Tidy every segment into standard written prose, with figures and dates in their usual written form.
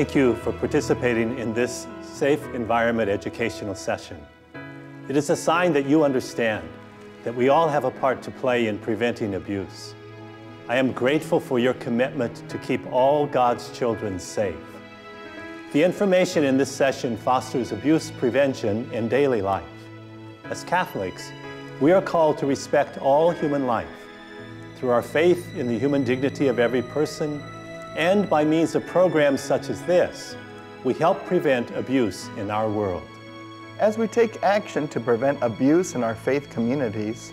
Thank you for participating in this Safe Environment educational session. It is a sign that you understand that we all have a part to play in preventing abuse. I am grateful for your commitment to keep all God's children safe. The information in this session fosters abuse prevention in daily life. As Catholics, we are called to respect all human life through our faith in the human dignity of every person, and by means of programs such as this, we help prevent abuse in our world. As we take action to prevent abuse in our faith communities,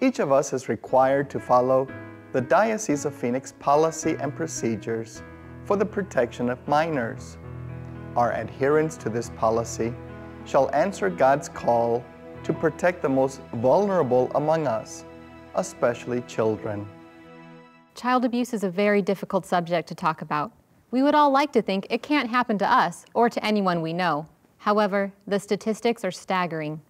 each of us is required to follow the Diocese of Phoenix policy and procedures for the protection of minors. Our adherence to this policy shall answer God's call to protect the most vulnerable among us, especially children. Child abuse is a very difficult subject to talk about. We would all like to think it can't happen to us or to anyone we know. However, the statistics are staggering.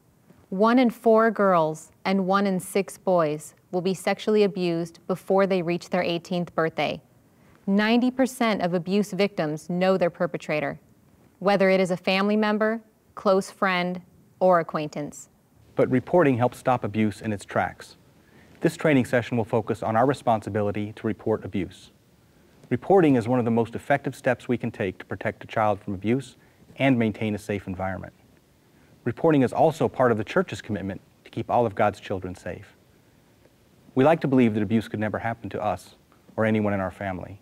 1 in 4 girls and 1 in 6 boys will be sexually abused before they reach their 18th birthday. 90% of abuse victims know their perpetrator, whether it is a family member, close friend, or acquaintance. But reporting helps stop abuse in its tracks. This training session will focus on our responsibility to report abuse. Reporting is one of the most effective steps we can take to protect a child from abuse and maintain a safe environment. Reporting is also part of the Church's commitment to keep all of God's children safe. We like to believe that abuse could never happen to us or anyone in our family.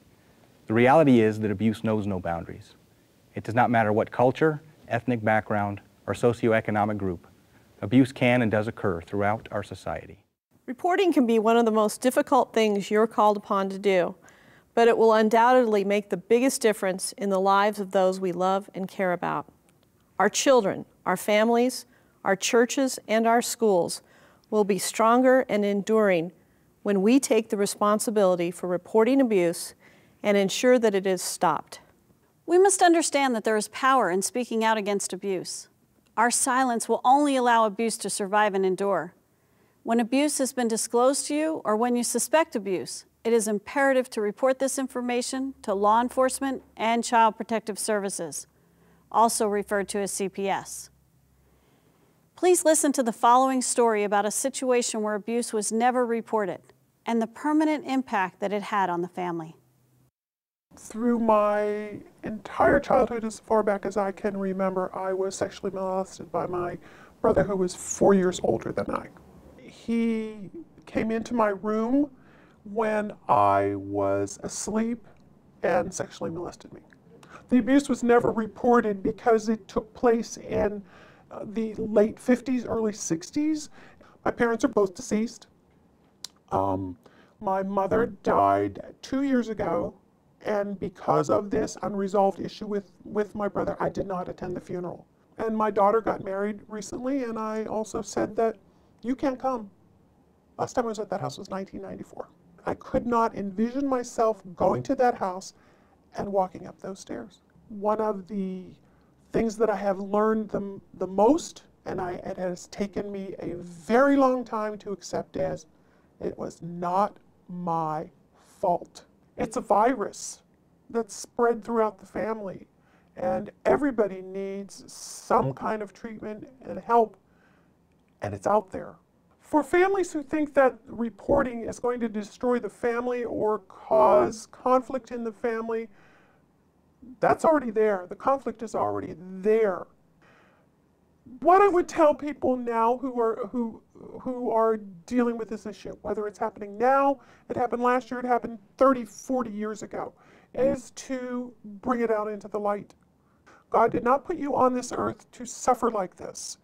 The reality is that abuse knows no boundaries. It does not matter what culture, ethnic background, or socioeconomic group. Abuse can and does occur throughout our society. Reporting can be one of the most difficult things you're called upon to do, but it will undoubtedly make the biggest difference in the lives of those we love and care about. Our children, our families, our churches, and our schools will be stronger and enduring when we take the responsibility for reporting abuse and ensure that it is stopped. We must understand that there is power in speaking out against abuse. Our silence will only allow abuse to survive and endure. When abuse has been disclosed to you or when you suspect abuse, it is imperative to report this information to law enforcement and Child Protective Services, also referred to as CPS. Please listen to the following story about a situation where abuse was never reported and the permanent impact that it had on the family. Through my entire childhood, as far back as I can remember, I was sexually molested by my brother, who was 4 years older than I. He came into my room when I was asleep and sexually molested me. The abuse was never reported because it took place in the late 50s, early 60s. My parents are both deceased. My mother died 2 years ago. And because of this unresolved issue with my brother, I did not attend the funeral. And my daughter got married recently, and I also said that you can't come. Last time I was at that house was 1994. I could not envision myself going to that house and walking up those stairs. One of the things that I have learned the most, and it has taken me a very long time to accept, is it was not my fault. It's a virus that's spread throughout the family, and everybody needs some kind of treatment and help, and it's out there. For families who think that reporting is going to destroy the family or cause conflict in the family, that's already there. The conflict is already there. What I would tell people now who are dealing with this issue, whether it's happening now, it happened last year, it happened 30, 40 years ago, is to bring it out into the light. God did not put you on this earth to suffer like this.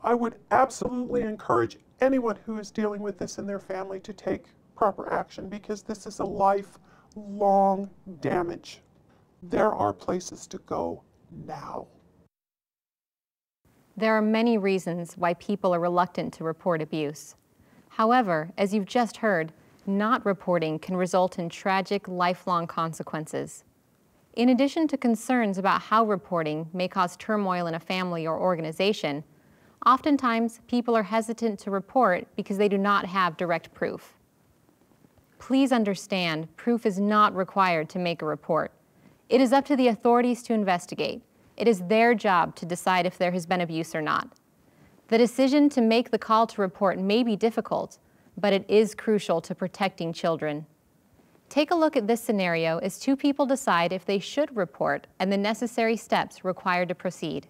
I would absolutely encourage anyone who is dealing with this in their family to take proper action, because this is a lifelong damage. There are places to go now. There are many reasons why people are reluctant to report abuse. However, as you've just heard, not reporting can result in tragic, lifelong consequences. In addition to concerns about how reporting may cause turmoil in a family or organization, oftentimes people are hesitant to report because they do not have direct proof. Please understand, proof is not required to make a report. It is up to the authorities to investigate. It is their job to decide if there has been abuse or not. The decision to make the call to report may be difficult, but it is crucial to protecting children. Take a look at this scenario as two people decide if they should report and the necessary steps required to proceed.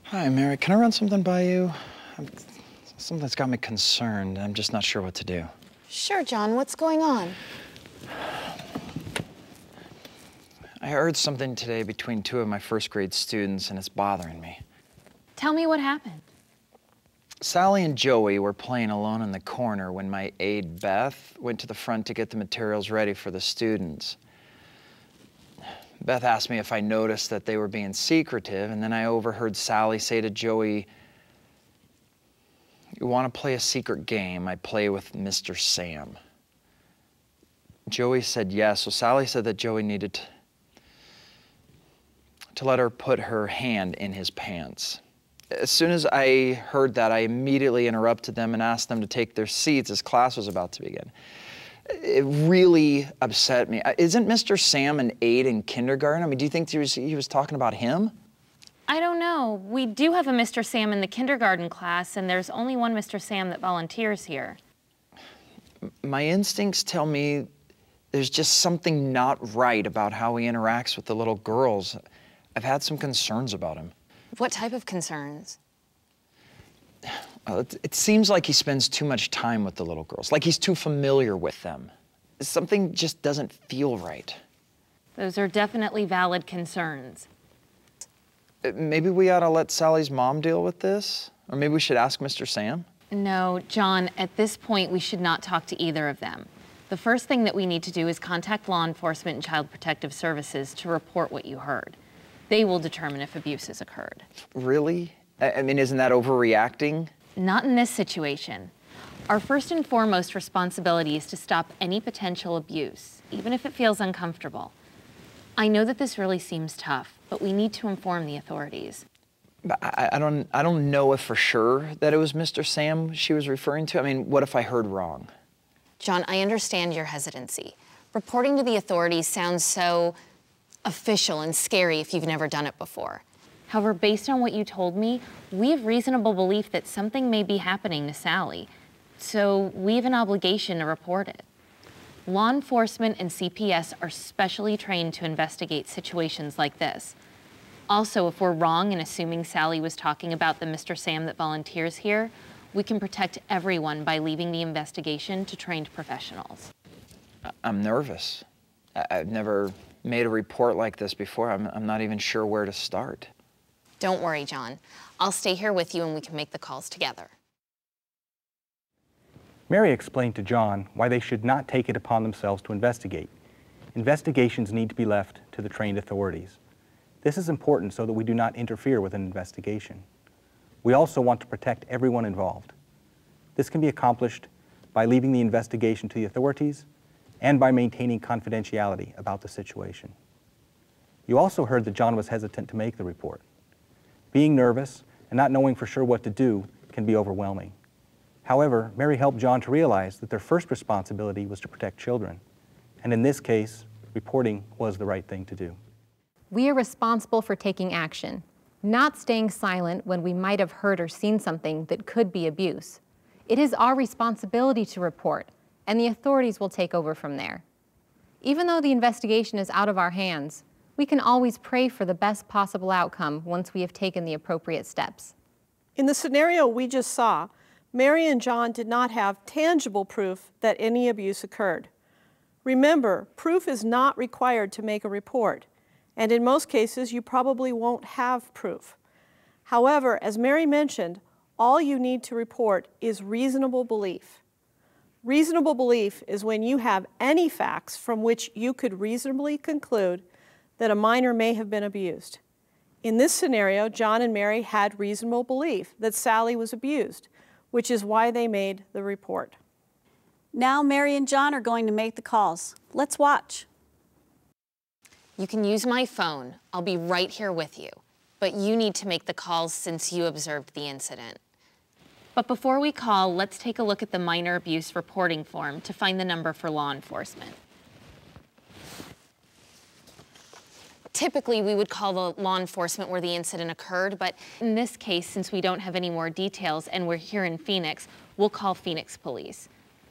Hi, Mary. Can I run something by you? Something that's got me concerned. I'm just not sure what to do. Sure, John. What's going on? I heard something today between two of my first grade students, and it's bothering me. Tell me what happened. Sally and Joey were playing alone in the corner when my aide, Beth, went to the front to get the materials ready for the students. Beth asked me if I noticed that they were being secretive, and then I overheard Sally say to Joey, "You want to play a secret game? I play with Mr. Sam." Joey said yes, so Sally said that Joey needed to let her put her hand in his pants. As soon as I heard that, I immediately interrupted them and asked them to take their seats as class was about to begin. It really upset me. Isn't Mr. Sam an aide in kindergarten? I mean, do you think he was talking about him? I don't know. We do have a Mr. Sam in the kindergarten class, and there's only one Mr. Sam that volunteers here. My instincts tell me there's just something not right about how he interacts with the little girls. I've had some concerns about him. What type of concerns? It seems like he spends too much time with the little girls, like he's too familiar with them. Something just doesn't feel right. Those are definitely valid concerns. Maybe we ought to let Sally's mom deal with this? Or maybe we should ask Mr. Sam? No, John, at this point, we should not talk to either of them. The first thing that we need to do is contact law enforcement and Child Protective Services to report what you heard. They will determine if abuse has occurred. Really? I mean, isn't that overreacting? Not in this situation. Our first and foremost responsibility is to stop any potential abuse, even if it feels uncomfortable. I know that this really seems tough, but we need to inform the authorities. But I don't know if for sure that it was Mr. Sam she was referring to. I mean, what if I heard wrong? John, I understand your hesitancy. Reporting to the authorities sounds so official and scary if you've never done it before. However, based on what you told me, we have reasonable belief that something may be happening to Sally, so we have an obligation to report it. Law enforcement and CPS are specially trained to investigate situations like this. Also, if we're wrong in assuming Sally was talking about the Mr. Sam that volunteers here, we can protect everyone by leaving the investigation to trained professionals. I'm nervous. I've never made a report like this before. I'm not even sure where to start. Don't worry, John. I'll stay here with you and we can make the calls together. Mary explained to John why they should not take it upon themselves to investigate. Investigations need to be left to the trained authorities. This is important so that we do not interfere with an investigation. We also want to protect everyone involved. This can be accomplished by leaving the investigation to the authorities and by maintaining confidentiality about the situation. You also heard that John was hesitant to make the report. Being nervous and not knowing for sure what to do can be overwhelming. However, Mary helped John to realize that their first responsibility was to protect children. And in this case, reporting was the right thing to do. We are responsible for taking action, not staying silent when we might have heard or seen something that could be abuse. It is our responsibility to report, and the authorities will take over from there. Even though the investigation is out of our hands, we can always pray for the best possible outcome once we have taken the appropriate steps. In the scenario we just saw, Mary and John did not have tangible proof that any abuse occurred. Remember, proof is not required to make a report, and in most cases you probably won't have proof. However, as Mary mentioned, all you need to report is reasonable belief. Reasonable belief is when you have any facts from which you could reasonably conclude that a minor may have been abused. In this scenario, John and Mary had reasonable belief that Sally was abused, which is why they made the report. Now Mary and John are going to make the calls. Let's watch. You can use my phone. I'll be right here with you. But you need to make the calls since you observed the incident. But before we call, let's take a look at the minor abuse reporting form to find the number for law enforcement. Typically, we would call the law enforcement where the incident occurred, but in this case, since we don't have any more details and we're here in Phoenix, we'll call Phoenix Police.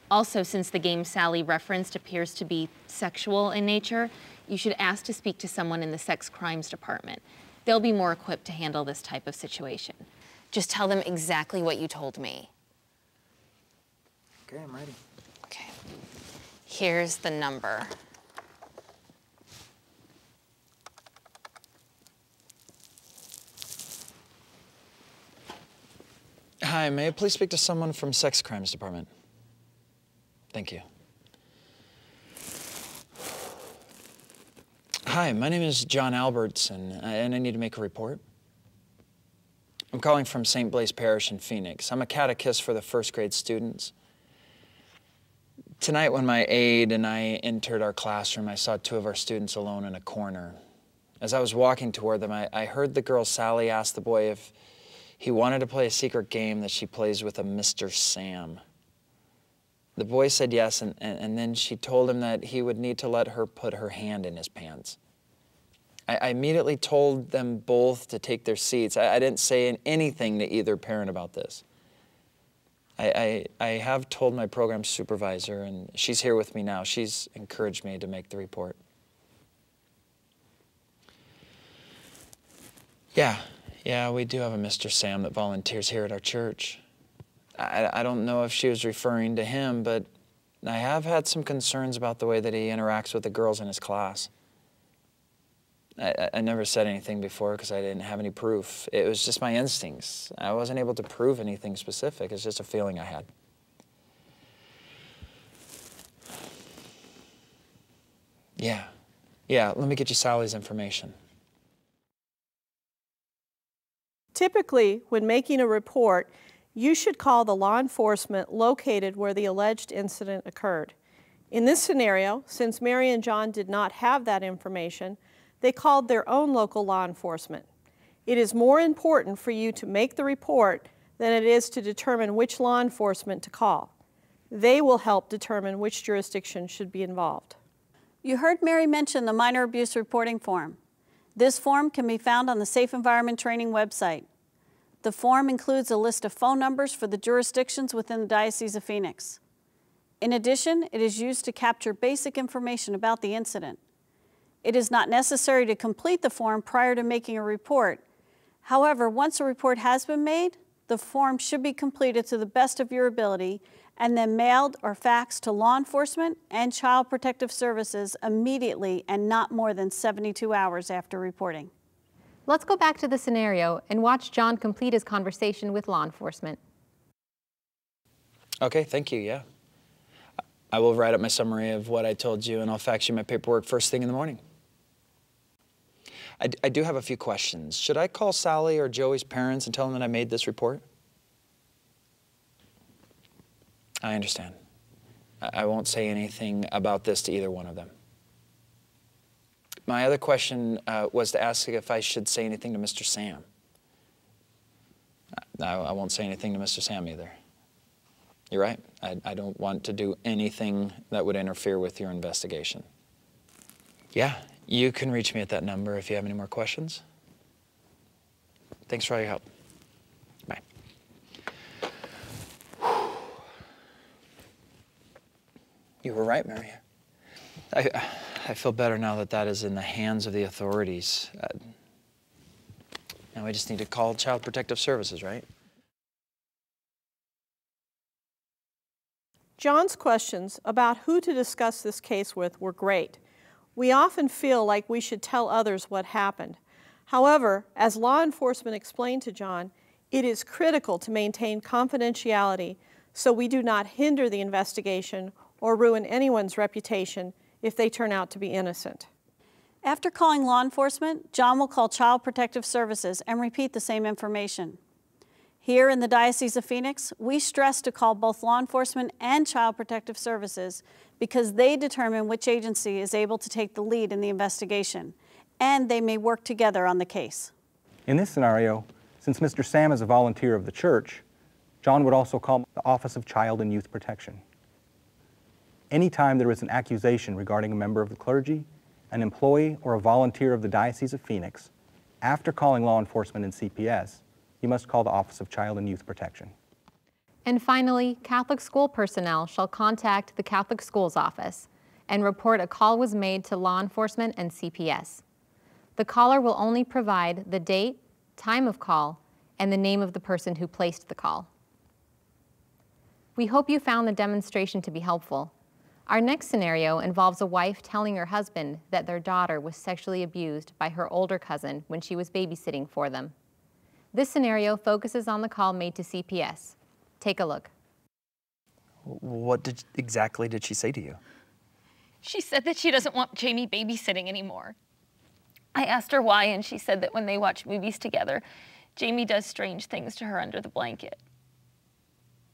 Also, since the game Sally referenced appears to be sexual in nature, you should ask to speak to someone in the sex crimes department. They'll be more equipped to handle this type of situation. Just tell them exactly what you told me. Okay, I'm ready. Okay. Here's the number. Hi, may I please speak to someone from Sex Crimes Department? Thank you. Hi, my name is John Albertson, and I need to make a report. I'm calling from St. Blaise Parish in Phoenix. I'm a catechist for the first grade students. Tonight when my aide and I entered our classroom, I saw two of our students alone in a corner. As I was walking toward them, I heard the girl Sally ask the boy if he wanted to play a secret game that she plays with a Mr. Sam. The boy said yes, and then she told him that he would need to let her put her hand in his pants. I immediately told them both to take their seats. I didn't say anything to either parent about this. I have told my program supervisor, and she's here with me now. She's encouraged me to make the report. Yeah, we do have a Mr. Sam that volunteers here at our church. I don't know if she was referring to him, but I have had some concerns about the way that he interacts with the girls in his class. I never said anything before because I didn't have any proof. It was just my instincts. I wasn't able to prove anything specific. It's just a feeling I had. Yeah, let me get you Sally's information. Typically, when making a report, you should call the law enforcement located where the alleged incident occurred. In this scenario, since Mary and John did not have that information, they called their own local law enforcement. It is more important for you to make the report than it is to determine which law enforcement to call. They will help determine which jurisdiction should be involved. You heard Mary mention the minor abuse reporting form. This form can be found on the Safe Environment Training website. The form includes a list of phone numbers for the jurisdictions within the Diocese of Phoenix. In addition, it is used to capture basic information about the incident. It is not necessary to complete the form prior to making a report. However, once a report has been made, the form should be completed to the best of your ability and then mailed or faxed to law enforcement and Child Protective Services immediately and not more than 72 hours after reporting. Let's go back to the scenario and watch John complete his conversation with law enforcement. Okay, thank you, yeah. I will write up my summary of what I told you and I'll fax you my paperwork first thing in the morning. I do have a few questions. Should I call Sally or Joey's parents and tell them that I made this report? I understand. I won't say anything about this to either one of them. My other question was to ask if I should say anything to Mr. Sam. I won't say anything to Mr. Sam either. You're right. I don't want to do anything that would interfere with your investigation. Yeah, you can reach me at that number if you have any more questions. Thanks for all your help. Bye. You were right, Mary. I feel better now that that is in the hands of the authorities. Now we just need to call Child Protective Services, right? John's questions about who to discuss this case with were great. We often feel like we should tell others what happened. However, as law enforcement explained to John, it is critical to maintain confidentiality so we do not hinder the investigation or ruin anyone's reputation if they turn out to be innocent. After calling law enforcement, John will call Child Protective Services and repeat the same information. Here in the Diocese of Phoenix, we stress to call both law enforcement and Child Protective Services because they determine which agency is able to take the lead in the investigation, and they may work together on the case. In this scenario, since Mr. Sam is a volunteer of the church, John would also call the Office of Child and Youth Protection. Anytime there is an accusation regarding a member of the clergy, an employee or a volunteer of the Diocese of Phoenix, after calling law enforcement and CPS, you must call the Office of Child and Youth Protection. And finally, Catholic school personnel shall contact the Catholic Schools Office and report a call was made to law enforcement and CPS. The caller will only provide the date, time of call, and the name of the person who placed the call. We hope you found the demonstration to be helpful. Our next scenario involves a wife telling her husband that their daughter was sexually abused by her older cousin when she was babysitting for them. This scenario focuses on the call made to CPS. Take a look. What exactly did she say to you? She said that she doesn't want Jamie babysitting anymore. I asked her why, and she said that when they watch movies together, Jamie does strange things to her under the blanket.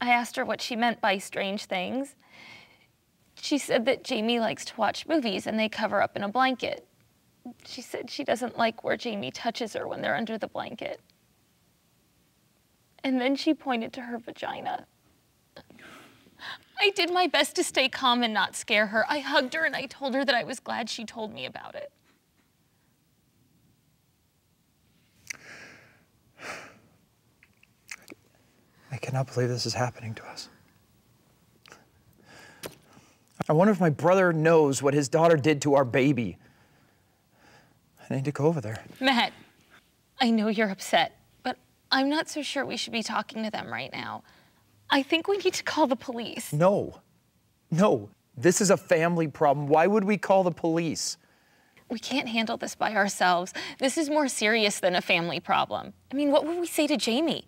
I asked her what she meant by strange things. She said that Jamie likes to watch movies and they cover up in a blanket. She said she doesn't like where Jamie touches her when they're under the blanket. And then she pointed to her vagina. I did my best to stay calm and not scare her. I hugged her and I told her that I was glad she told me about it. I cannot believe this is happening to us. I wonder if my brother knows what his daughter did to our baby. I need to go over there. Matt, I know you're upset, but I'm not so sure we should be talking to them right now. I think we need to call the police. No, this is a family problem. Why would we call the police? We can't handle this by ourselves. This is more serious than a family problem. I mean, what would we say to Jamie?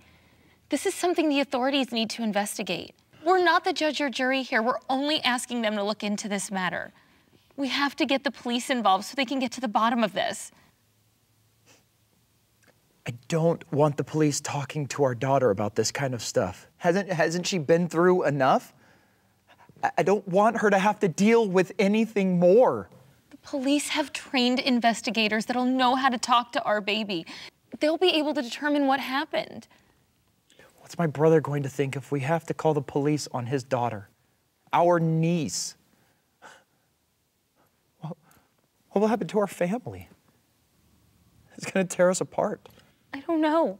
This is something the authorities need to investigate. We're not the judge or jury here. We're only asking them to look into this matter. We have to get the police involved so they can get to the bottom of this. I don't want the police talking to our daughter about this kind of stuff. Hasn't she been through enough? I don't want her to have to deal with anything more. The police have trained investigators that'll know how to talk to our baby. They'll be able to determine what happened. What's my brother going to think if we have to call the police on his daughter, our niece? What will happen to our family? It's going to tear us apart. I don't know.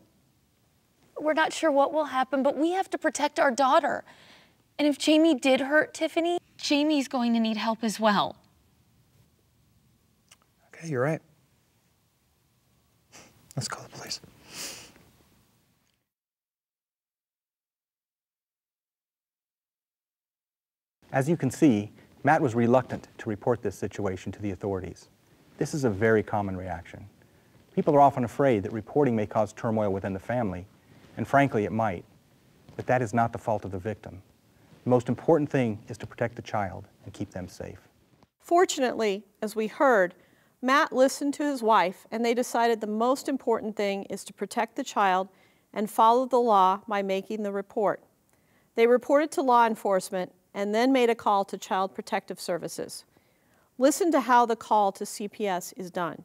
We're not sure what will happen, but we have to protect our daughter. And if Jamie did hurt Tiffany, Jamie's going to need help as well. Okay, you're right. Let's call the police. As you can see, Matt was reluctant to report this situation to the authorities. This is a very common reaction. People are often afraid that reporting may cause turmoil within the family, and frankly, it might. But that is not the fault of the victim. The most important thing is to protect the child and keep them safe. Fortunately, as we heard, Matt listened to his wife, and they decided the most important thing is to protect the child and follow the law by making the report. They reported to law enforcement and then made a call to Child Protective Services. Listen to how the call to CPS is done.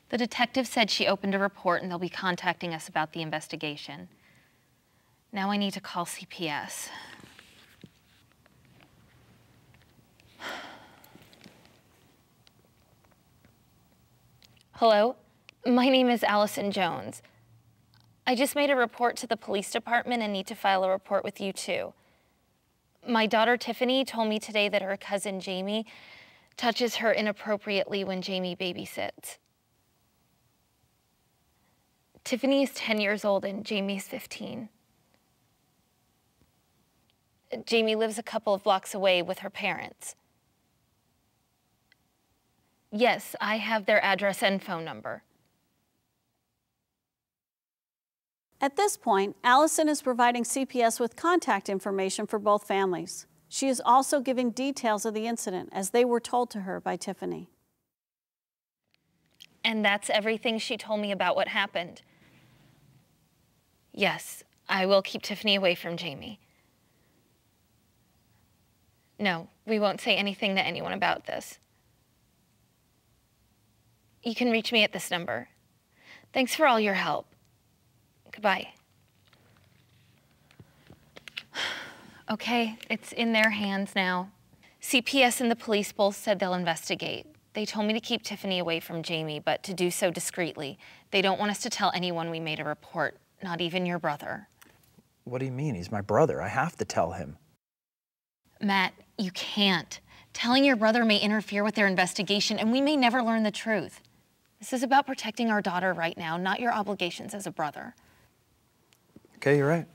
The detective said she opened a report and they'll be contacting us about the investigation. Now I need to call CPS. Hello, my name is Allison Jones. I just made a report to the police department and need to file a report with you too. My daughter Tiffany told me today that her cousin Jamie touches her inappropriately when Jamie babysits. Tiffany is 10 years old and Jamie's 15. Jamie lives a couple of blocks away with her parents. Yes, I have their address and phone number. At this point, Allison is providing CPS with contact information for both families. She is also giving details of the incident as they were told to her by Tiffany. And that's everything she told me about what happened. Yes, I will keep Tiffany away from Jamie. No, we won't say anything to anyone about this. You can reach me at this number. Thanks for all your help. Goodbye. Okay, it's in their hands now. CPS and the police both said they'll investigate. They told me to keep Tiffany away from Jamie, but to do so discreetly. They don't want us to tell anyone we made a report, not even your brother. What do you mean? He's my brother. I have to tell him. Matt, you can't. Telling your brother may interfere with their investigation, and we may never learn the truth. This is about protecting our daughter right now, not your obligations as a brother. Okay, you're right.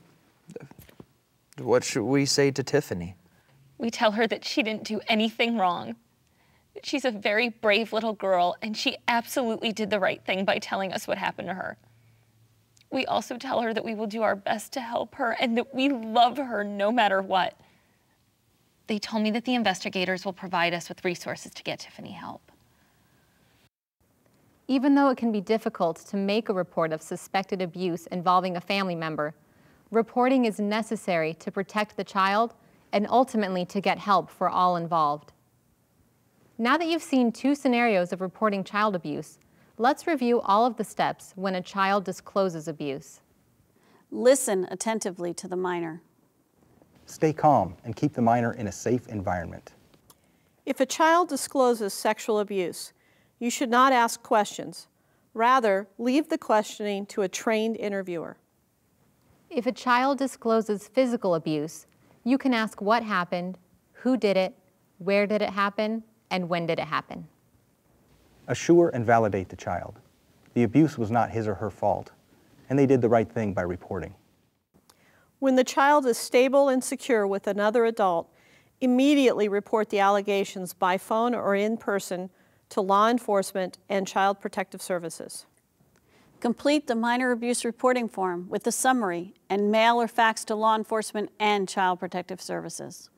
What should we say to Tiffany? We tell her that she didn't do anything wrong. That she's a very brave little girl, and she absolutely did the right thing by telling us what happened to her. We also tell her that we will do our best to help her and that we love her no matter what. They told me that the investigators will provide us with resources to get Tiffany help. Even though it can be difficult to make a report of suspected abuse involving a family member, reporting is necessary to protect the child and ultimately to get help for all involved. Now that you've seen 2 scenarios of reporting child abuse, let's review all of the steps when a child discloses abuse. Listen attentively to the minor. Stay calm and keep the minor in a safe environment. If a child discloses sexual abuse, you should not ask questions. Rather, leave the questioning to a trained interviewer. If a child discloses physical abuse, you can ask what happened, who did it, where did it happen, and when did it happen. Assure and validate the child. The abuse was not his or her fault, and they did the right thing by reporting. When the child is stable and secure with another adult, immediately report the allegations by phone or in person to law enforcement and Child Protective Services. Complete the minor abuse reporting form with the summary and mail or fax to law enforcement and Child Protective Services.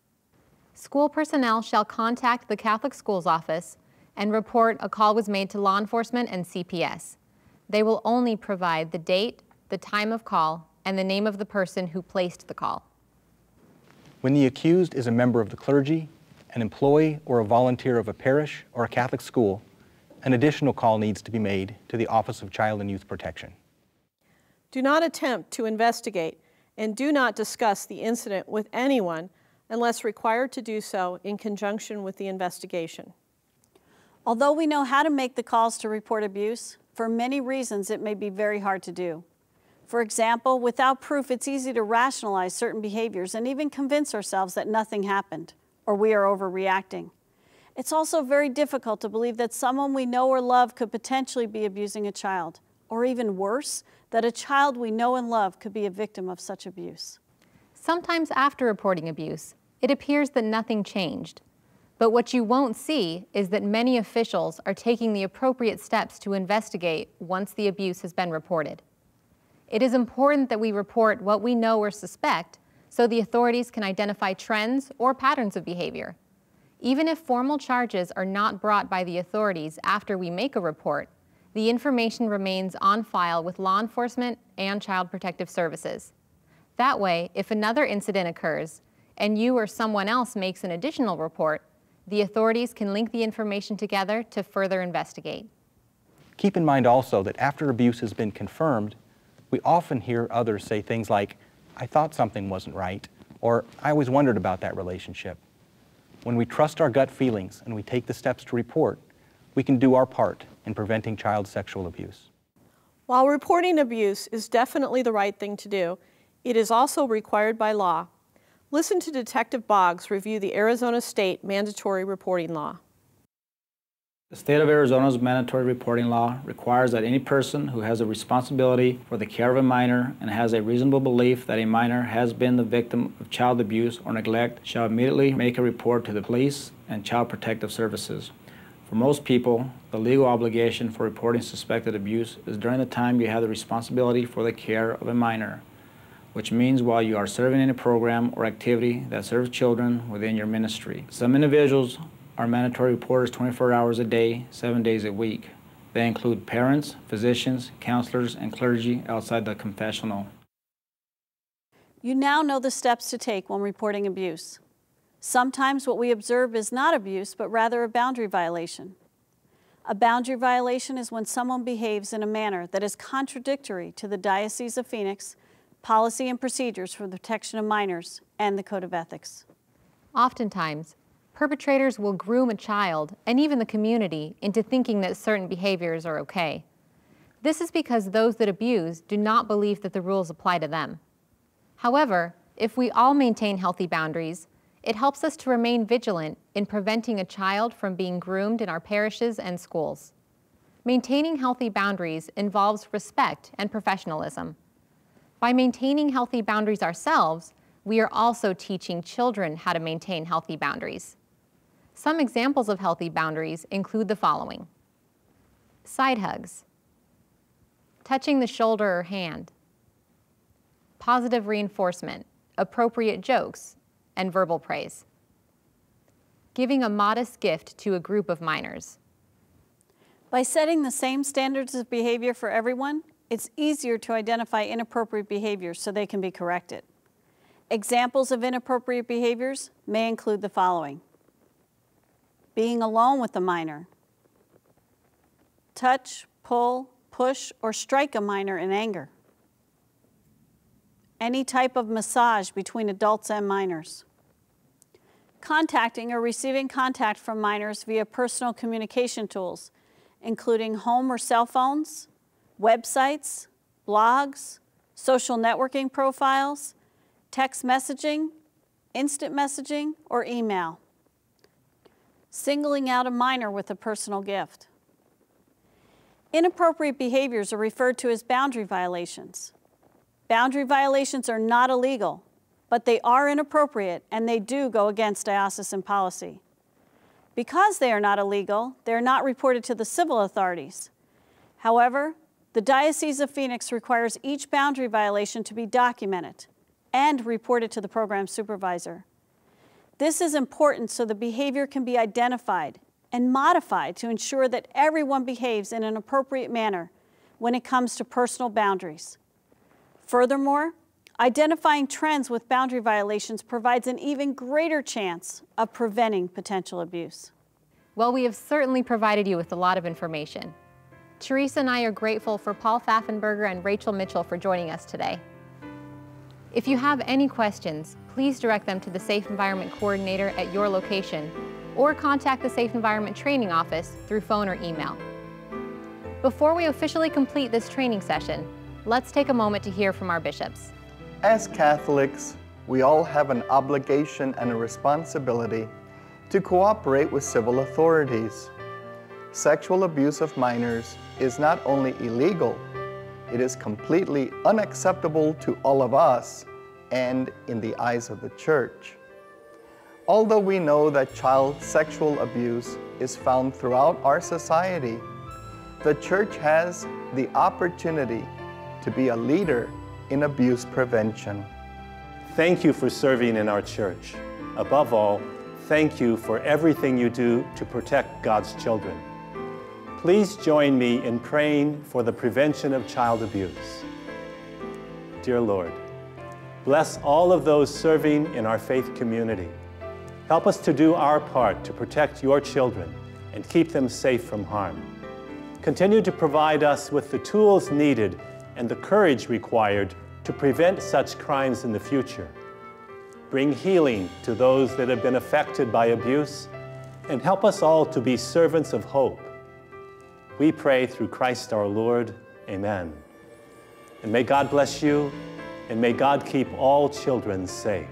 School personnel shall contact the Catholic Schools Office and report a call was made to law enforcement and CPS. They will only provide the date, the time of call, and the name of the person who placed the call. When the accused is a member of the clergy, an employee or a volunteer of a parish or a Catholic school, an additional call needs to be made to the Office of Child and Youth Protection. Do not attempt to investigate and do not discuss the incident with anyone unless required to do so in conjunction with the investigation. Although we know how to make the calls to report abuse, for many reasons it may be very hard to do. For example, without proof, it's easy to rationalize certain behaviors and even convince ourselves that nothing happened or we are overreacting. It's also very difficult to believe that someone we know or love could potentially be abusing a child, or even worse, that a child we know and love could be a victim of such abuse. Sometimes after reporting abuse, it appears that nothing changed. But what you won't see is that many officials are taking the appropriate steps to investigate once the abuse has been reported. It is important that we report what we know or suspect so the authorities can identify trends or patterns of behavior. Even if formal charges are not brought by the authorities after we make a report, the information remains on file with law enforcement and Child Protective Services. That way, if another incident occurs and you or someone else makes an additional report, the authorities can link the information together to further investigate. Keep in mind also that after abuse has been confirmed, we often hear others say things like, "I thought something wasn't right," or "I always wondered about that relationship." When we trust our gut feelings and we take the steps to report, we can do our part in preventing child sexual abuse. While reporting abuse is definitely the right thing to do, it is also required by law. Listen to Detective Boggs review the Arizona State Mandatory Reporting Law. The state of Arizona's mandatory reporting law requires that any person who has a responsibility for the care of a minor and has a reasonable belief that a minor has been the victim of child abuse or neglect shall immediately make a report to the police and Child Protective Services. For most people, the legal obligation for reporting suspected abuse is during the time you have the responsibility for the care of a minor, which means while you are serving in a program or activity that serves children within your ministry. Some individuals are mandatory reporters 24 hours a day, 7 days a week. They include parents, physicians, counselors, and clergy outside the confessional. You now know the steps to take when reporting abuse. Sometimes what we observe is not abuse, but rather a boundary violation. A boundary violation is when someone behaves in a manner that is contradictory to the Diocese of Phoenix policy and procedures for the protection of minors and the Code of Ethics. Oftentimes, Perpetrators will groom a child, and even the community, into thinking that certain behaviors are okay. This is because those that abuse do not believe that the rules apply to them. However, if we all maintain healthy boundaries, it helps us to remain vigilant in preventing a child from being groomed in our parishes and schools. Maintaining healthy boundaries involves respect and professionalism. By maintaining healthy boundaries ourselves, we are also teaching children how to maintain healthy boundaries. Some examples of healthy boundaries include the following: side hugs, touching the shoulder or hand, positive reinforcement, appropriate jokes, and verbal praise, giving a modest gift to a group of minors. By setting the same standards of behavior for everyone, it's easier to identify inappropriate behaviors so they can be corrected. Examples of inappropriate behaviors may include the following: being alone with a minor, touch, pull, push, or strike a minor in anger, any type of massage between adults and minors, contacting or receiving contact from minors via personal communication tools, including home or cell phones, websites, blogs, social networking profiles, text messaging, instant messaging, or email. Singling out a minor with a personal gift. Inappropriate behaviors are referred to as boundary violations. Boundary violations are not illegal, but they are inappropriate and they do go against diocesan policy. Because they are not illegal, they are not reported to the civil authorities. However, the Diocese of Phoenix requires each boundary violation to be documented and reported to the program supervisor. This is important so the behavior can be identified and modified to ensure that everyone behaves in an appropriate manner when it comes to personal boundaries. Furthermore, identifying trends with boundary violations provides an even greater chance of preventing potential abuse. Well, we have certainly provided you with a lot of information. Teresa and I are grateful for Paul Pfaffenberger and Rachel Mitchell for joining us today. If you have any questions, please direct them to the Safe Environment Coordinator at your location, or contact the Safe Environment Training Office through phone or email. Before we officially complete this training session, let's take a moment to hear from our bishops. As Catholics, we all have an obligation and a responsibility to cooperate with civil authorities. Sexual abuse of minors is not only illegal, it is completely unacceptable to all of us and in the eyes of the Church. Although we know that child sexual abuse is found throughout our society, the Church has the opportunity to be a leader in abuse prevention. Thank you for serving in our church. Above all, thank you for everything you do to protect God's children. Please join me in praying for the prevention of child abuse. Dear Lord, bless all of those serving in our faith community. Help us to do our part to protect your children and keep them safe from harm. Continue to provide us with the tools needed and the courage required to prevent such crimes in the future. Bring healing to those that have been affected by abuse, and help us all to be servants of hope. We pray through Christ our Lord. Amen. And may God bless you, and may God keep all children safe.